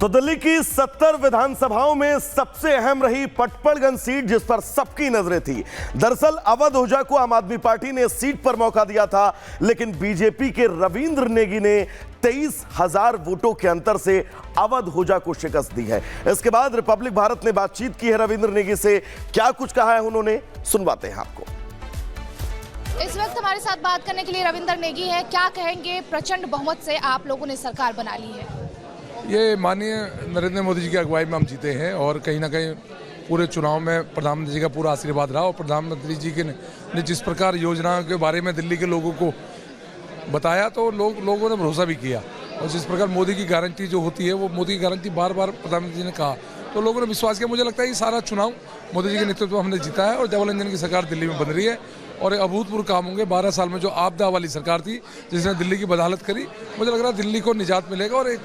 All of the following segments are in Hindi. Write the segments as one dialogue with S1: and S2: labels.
S1: तो दिल्ली की 70 विधानसभाओं में सबसे अहम रही पटपड़गंज सीट, जिस पर सबकी नजरें थी। दरअसल अवध ओझा को आम आदमी पार्टी ने इस सीट पर मौका दिया था, लेकिन बीजेपी के रविंद्र नेगी ने 23,000 वोटों के अंतर से अवध ओझा को शिकस्त दी है। इसके बाद रिपब्लिक भारत ने बातचीत की है रविंद्र नेगी से। क्या कुछ कहा है उन्होंने, सुनवाते हैं आपको।
S2: इस वक्त हमारे साथ बात करने के लिए रविंद्र नेगी है। क्या कहेंगे, प्रचंड बहुमत से आप लोगों ने सरकार बना ली है।
S3: ये माननीय नरेंद्र मोदी जी की अगुवाई में हम जीते हैं और कहीं ना कहीं पूरे चुनाव में प्रधानमंत्री जी का पूरा आशीर्वाद रहा और प्रधानमंत्री जी के ने जिस प्रकार योजनाओं के बारे में दिल्ली के लोगों को बताया तो लोगों ने भरोसा भी किया। और जिस प्रकार मोदी की गारंटी जो होती है वो मोदी की गारंटी बार बार प्रधानमंत्री जी ने कहा तो लोगों ने विश्वास किया। मुझे लगता है ये सारा चुनाव मोदी जी के नेतृत्व में हमने जीता है और डबल इंजन की सरकार दिल्ली में बन रही है और अभूतपूर्व काम होंगे। 12 साल में जो आपदा वाली सरकार थी जिसने दिल्ली की बदहालत करी, मुझे लग रहा है दिल्ली को निजात मिलेगा और एक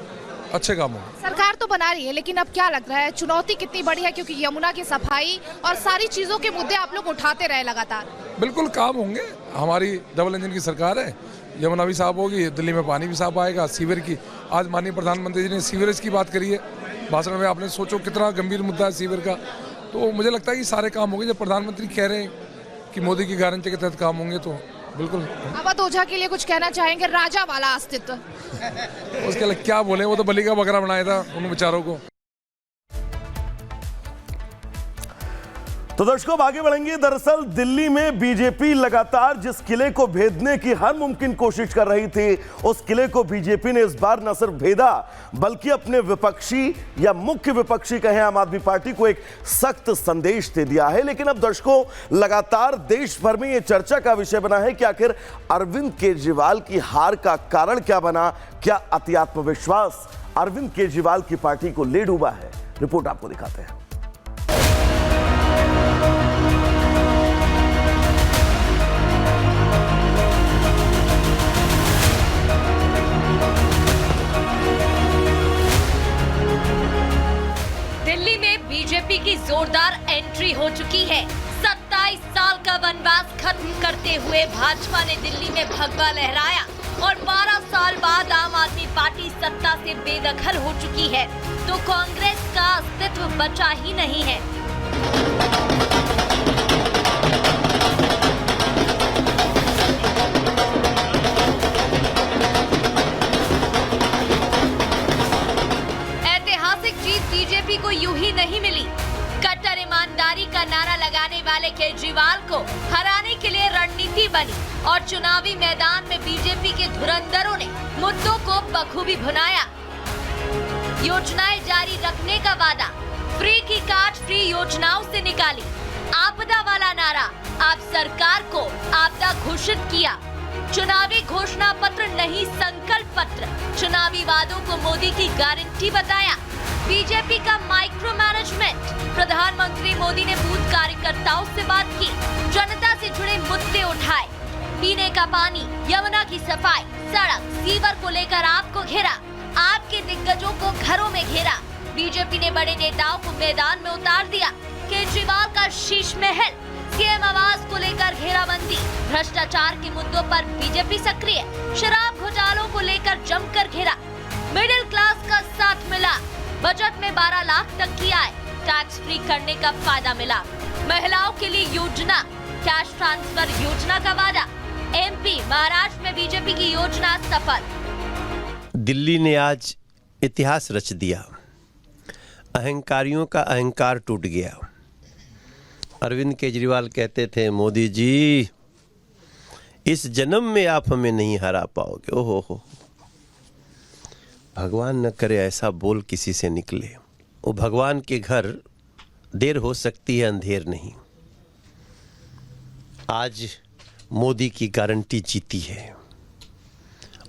S3: अच्छे काम होगा।
S2: सरकार तो बना रही है, लेकिन अब क्या लग रहा है चुनौती कितनी बड़ी है, क्योंकि यमुना की सफाई और सारी चीजों के मुद्दे आप लोग उठाते रहे लगातार।
S3: बिल्कुल काम होंगे, हमारी डबल इंजन की सरकार है, यमुना भी साफ होगी, दिल्ली में पानी भी साफ आएगा। सीवर की आज माननीय प्रधानमंत्री जी ने सीवरेज की बात करी है भाषण में, आपने सोचो कितना गंभीर मुद्दा है सीवर का। तो मुझे लगता है कि सारे काम होंगे। जब प्रधानमंत्री कह रहे हैं कि मोदी की गारंटी के तहत काम होंगे तो बिल्कुल।
S2: अवध ओझा के लिए कुछ कहना चाहेंगे, राजा वाला अस्तित्व
S3: उसके लिए क्या बोले, वो तो बलि का बकरा बनाया था उन बेचारों को।
S1: तो दर्शकों आगे बढ़ेंगे। दरअसल दिल्ली में बीजेपी लगातार जिस किले को भेदने की हर मुमकिन कोशिश कर रही थी, उस किले को बीजेपी ने इस बार न सिर्फ भेदा बल्कि अपने विपक्षी या मुख्य विपक्षी कहें आम आदमी पार्टी को एक सख्त संदेश दे दिया है। लेकिन अब दर्शकों लगातार देश भर में यह चर्चा का विषय बना है कि आखिर अरविंद केजरीवाल की हार का कारण क्या बना। क्या अति आत्मविश्वास अरविंद केजरीवाल की पार्टी को ले डूबा है? रिपोर्ट आपको दिखाते हैं।
S4: दिल्ली में बीजेपी की जोरदार एंट्री हो चुकी है। 27 साल का वनवास खत्म करते हुए भाजपा ने दिल्ली में भगवा लहराया और 12 साल बाद आम आदमी पार्टी सत्ता से बेदखल हो चुकी है तो कांग्रेस का अस्तित्व बचा ही नहीं है। बीजेपी को यूं ही नहीं मिली। कट्टर ईमानदारी का नारा लगाने वाले केजरीवाल को हराने के लिए रणनीति बनी और चुनावी मैदान में बीजेपी के धुरंधरों ने मुद्दों को बखूबी भुनाया। योजनाएं जारी रखने का वादा, फ्री की काट फ्री योजनाओं से निकाली। आपदा वाला नारा, आप सरकार को आपदा घोषित किया। चुनावी घोषणा पत्र नहीं संकल्प पत्र, चुनावी वादों को मोदी की गारंटी बताया। बीजेपी का माइक्रो मैनेजमेंट, प्रधानमंत्री मोदी ने बूथ कार्यकर्ताओं से बात की, जनता से जुड़े मुद्दे उठाए। पीने का पानी, यमुना की सफाई, सड़क, सीवर को लेकर आपको घेरा, आपके दिग्गजों को घरों में घेरा। बीजेपी ने बड़े नेताओं को मैदान में उतार दिया। केजरीवाल का शीश महल, सीएम आवास को लेकर घेराबंदी, भ्रष्टाचार के मुद्दों पर बीजेपी सक्रिय, शराब घोटालों को लेकर जमकर घेरा। मिडिल क्लास का साथ मिला, बजट में 12 लाख तक की आय, टैक्स फ्री करने का फायदा मिला। महिलाओं के लिए योजना, कैश ट्रांसफर योजना का वादा। एमपी, महाराष्ट्र में बीजेपी की योजना सफल।
S5: दिल्ली ने आज इतिहास रच दिया। अहंकारियों का अहंकार टूट गया। अरविंद केजरीवाल कहते थे, मोदी जी इस जन्म में आप हमें नहीं हरा पाओगे। ओहो हो, भगवान न करे ऐसा बोल किसी से निकले। वो भगवान के घर देर हो सकती है, अंधेर नहीं। आज मोदी की गारंटी जीती है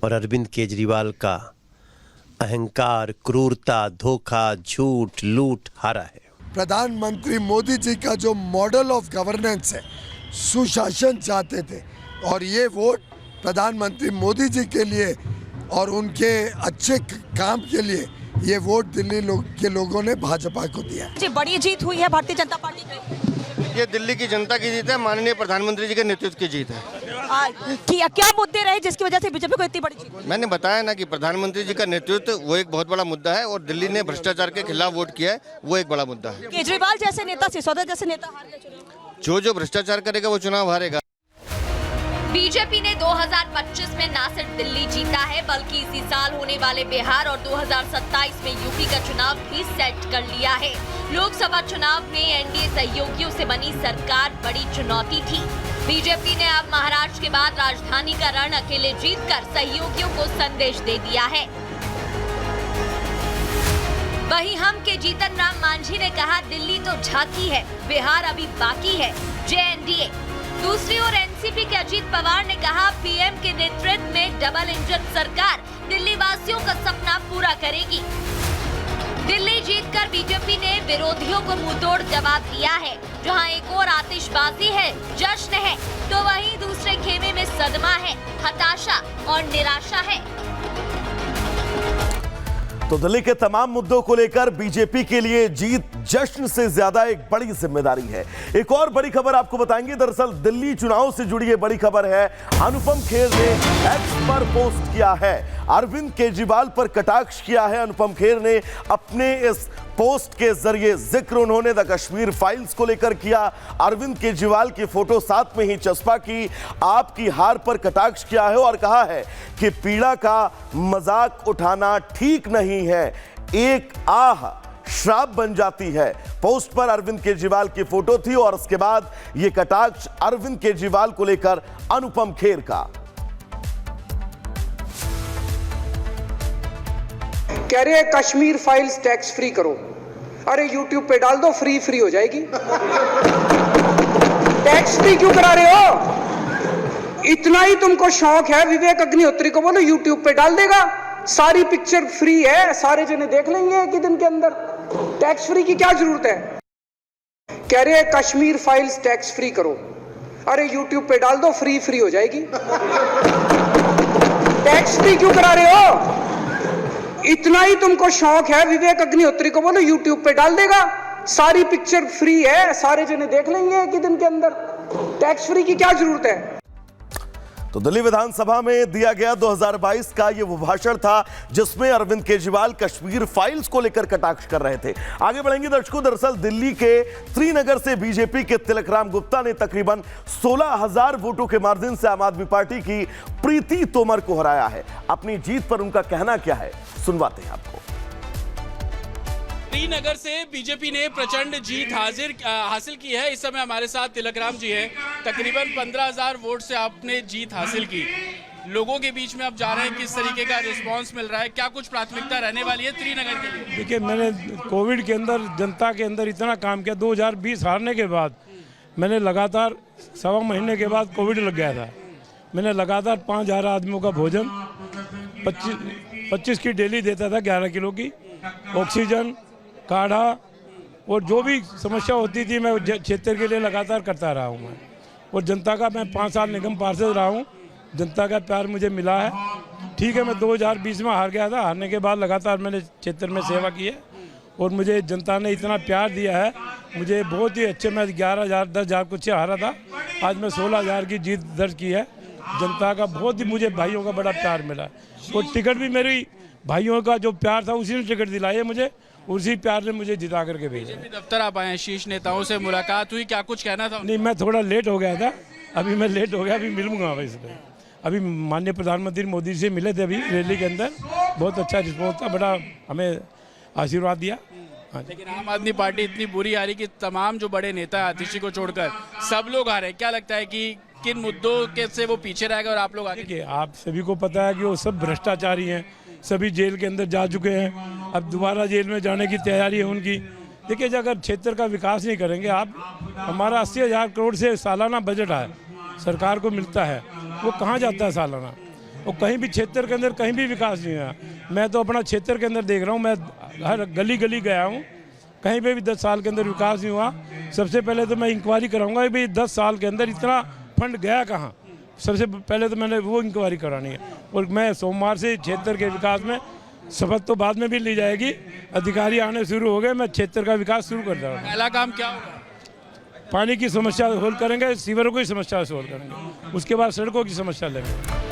S5: और अरविंद केजरीवाल का अहंकार, क्रूरता, धोखा, झूठ, लूट हारा है।
S6: प्रधानमंत्री मोदी जी का जो मॉडल ऑफ गवर्नेंस है, सुशासन चाहते थे और ये वोट प्रधानमंत्री मोदी जी के लिए और उनके अच्छे काम के लिए ये वोट दिल्ली के लोगों ने भाजपा को दिया।
S7: जी, बड़ी जीत हुई है भारतीय जनता पार्टी की।
S8: ये दिल्ली की जनता की जीत है, माननीय प्रधानमंत्री जी के नेतृत्व की जीत है।
S7: क्या मुद्दे रहे जिसकी वजह से बीजेपी को इतनी बड़ी जीत?
S8: मैंने बताया ना कि प्रधानमंत्री जी का नेतृत्व वो एक बहुत बड़ा मुद्दा है और दिल्ली ने भ्रष्टाचार के खिलाफ वोट किया है, वो एक बड़ा मुद्दा है।
S7: केजरीवाल जैसे नेता, सिसोदिया जैसे नेता हार गए चुनाव।
S8: जो भ्रष्टाचार करेगा वो चुनाव हारेगा।
S4: बीजेपी ने 2025 में न सिर्फ दिल्ली जीता है बल्कि इसी साल होने वाले बिहार और 2027 में यूपी का चुनाव भी सेट कर लिया है। लोकसभा चुनाव में एनडीए सहयोगियों से बनी सरकार बड़ी चुनौती थी। बीजेपी ने अब महाराष्ट्र के बाद राजधानी का रण अकेले जीतकर सहयोगियों को संदेश दे दिया है। वहीं हम के जीतन राम मांझी ने कहा, दिल्ली तो झांकी है, बिहार अभी बाकी है, जेएनडीए। दूसरी ओर एनसीपी के अजीत पवार ने कहा, पीएम के नेतृत्व में डबल इंजन सरकार दिल्ली वासियों का सपना पूरा करेगी। दिल्ली जीतकर बीजेपी ने विरोधियों को मुंहतोड़ जवाब दिया है। जहां एक और आतिशबाजी है, जश्न है, तो वहीं दूसरे खेमे में सदमा है, हताशा और निराशा है।
S1: तो दिल्ली के तमाम मुद्दों को लेकर बीजेपी के लिए जीत जश्न से ज्यादा एक बड़ी जिम्मेदारी है। एक और बड़ी खबर आपको बताएंगे। दरअसल दिल्ली चुनाव से जुड़ी ये बड़ी खबर है। अनुपम खेर ने एक्स पर पोस्ट किया है, अरविंद केजरीवाल पर कटाक्ष किया है। अनुपम खेर ने अपने इस पोस्ट के जरिए जिक्र उन्होंने द कश्मीर फाइल्स को लेकर किया। अरविंद केजरीवाल की फोटो साथ में ही चस्पा की, आपकी हार पर कटाक्ष किया है और कहा है कि पीड़ा का मजाक उठाना ठीक नहीं है, एक आह श्राप बन जाती है। पोस्ट पर अरविंद केजरीवाल की फोटो थी और उसके बाद यह कटाक्ष अरविंद केजरीवाल को लेकर अनुपम खेर का।
S9: कह रहे हैं कश्मीर फाइल्स टैक्स फ्री करो, अरे यूट्यूब पे डाल दो, फ्री हो जाएगी। टैक्स फ्री क्यों करा रहे हो? इतना ही तुमको शौक है, विवेक अग्निहोत्री को बोलो यूट्यूब पे डाल देगा, सारी पिक्चर फ्री है, सारे जने देख लेंगे एक ही दिन के अंदर। टैक्स फ्री की क्या जरूरत है? कह रहे हैं कश्मीर फाइल्स टैक्स फ्री करो, अरे यूट्यूब पे डाल दो, फ्री हो जाएगी। टैक्स फ्री क्यों करा रहे हो? इतना ही तुमको शौक है, विवेक अग्निहोत्री को बोलो यूट्यूब पे डाल देगा, सारी पिक्चर फ्री है, सारे जने देख लेंगे एक ही दिन के अंदर। टैक्स फ्री की क्या जरूरत है?
S1: तो दिल्ली विधानसभा में दिया गया 2022 का ये वो भाषण था जिसमें अरविंद केजरीवाल कश्मीर फाइल्स को लेकर कटाक्ष कर रहे थे। आगे बढ़ेंगे दर्शकों। दरअसल दिल्ली के श्रीनगर से बीजेपी के तिलकराम गुप्ता ने तकरीबन 16,000 वोटों के मार्जिन से आम आदमी पार्टी की प्रीति तोमर को हराया है। अपनी जीत पर उनका कहना क्या है, सुनवाते हैं आपको।
S10: श्रीनगर से बीजेपी ने प्रचंड जीत हासिल की है। इस समय हमारे साथ तिलकराम जी हैं। तकरीबन 15,000 वोट से आपने जीत हासिल की। लोगों के बीच में आप जा रहे हैं, किस तरीके का रिस्पांस मिल रहा है, क्या कुछ प्राथमिकता रहने वाली है श्रीनगर के लिए?
S11: देखिए, मैंने कोविड के अंदर जनता के अंदर इतना काम किया। 2020 हारने के बाद मैंने लगातार 1.25 महीने के बाद कोविड लग गया था। मैंने लगातार 5,000 आदमियों का भोजन 25 की डेली देता था, 11 किलो की ऑक्सीजन, काढ़ा और जो भी समस्या होती थी मैं क्षेत्र के लिए लगातार करता रहा हूँ मैं। और जनता का, मैं 5 साल निगम पार्षद रहा हूँ, जनता का प्यार मुझे मिला है। ठीक है, मैं 2020 में हार गया था। हारने के बाद लगातार मैंने क्षेत्र में सेवा की है और मुझे जनता ने इतना प्यार दिया है, मुझे बहुत ही अच्छे। मैं 11,000 10,000 कुछ हारा था, आज मैं 16,000 की जीत दर्ज की है। जनता का बहुत ही, मुझे भाइयों का बड़ा प्यार मिला है और टिकट भी मेरी भाइयों का जो प्यार था उसी ने टिकट दिलाई है मुझे, उसी प्यार ने मुझे जिता करके भेजा।
S10: दफ्तर आप आए हैं, शीर्ष नेताओं से मुलाकात हुई, क्या कुछ कहना था?
S11: नहीं, मैं थोड़ा लेट हो गया था, अभी मैं लेट हो गया, अभी मिलूंगा इसमें। अभी माननीय प्रधानमंत्री मोदी से मिले थे अभी रैली के अंदर, बहुत अच्छा रिस्पॉन्स था, बड़ा हमें आशीर्वाद दिया।
S10: लेकिन आम आदमी पार्टी इतनी बुरी हारी कि तमाम जो बड़े नेता है आतिशी को छोड़कर सब लोग आ रहे हैं। क्या लगता है कि किन मुद्दों के से वो पीछे रहेगा और आप लोग आगे?
S11: देखिए, आप सभी को पता है कि वो सब भ्रष्टाचारी हैं, सभी जेल के अंदर जा चुके हैं, अब दोबारा जेल में जाने की तैयारी है उनकी। देखिए, अगर क्षेत्र का विकास नहीं करेंगे आप, हमारा 80,000 करोड़ से सालाना बजट है सरकार को मिलता है, वो कहाँ जाता है सालाना? वो कहीं भी क्षेत्र के अंदर कहीं भी विकास नहीं हुआ। मैं तो अपना क्षेत्र के अंदर देख रहा हूँ, मैं हर गली गली गया हूँ, कहीं पे भी 10 साल के अंदर विकास नहीं हुआ। सबसे पहले तो मैं इंक्वायरी कराऊंगा कि भाई 10 साल के अंदर इतना फंड गया कहाँ, सबसे पहले तो मैंने वो इंक्वायरी करानी है। और मैं सोमवार से क्षेत्र के विकास में, शपथ तो बाद में भी ली जाएगी, अधिकारी आने शुरू हो गए, मैं क्षेत्र का विकास शुरू कर रहा हूँ।
S10: पहला काम क्या होगा?
S11: पानी की समस्या सोल्व करेंगे, सीवरों की समस्या सोल्व करेंगे, उसके बाद सड़कों की समस्या लेंगे।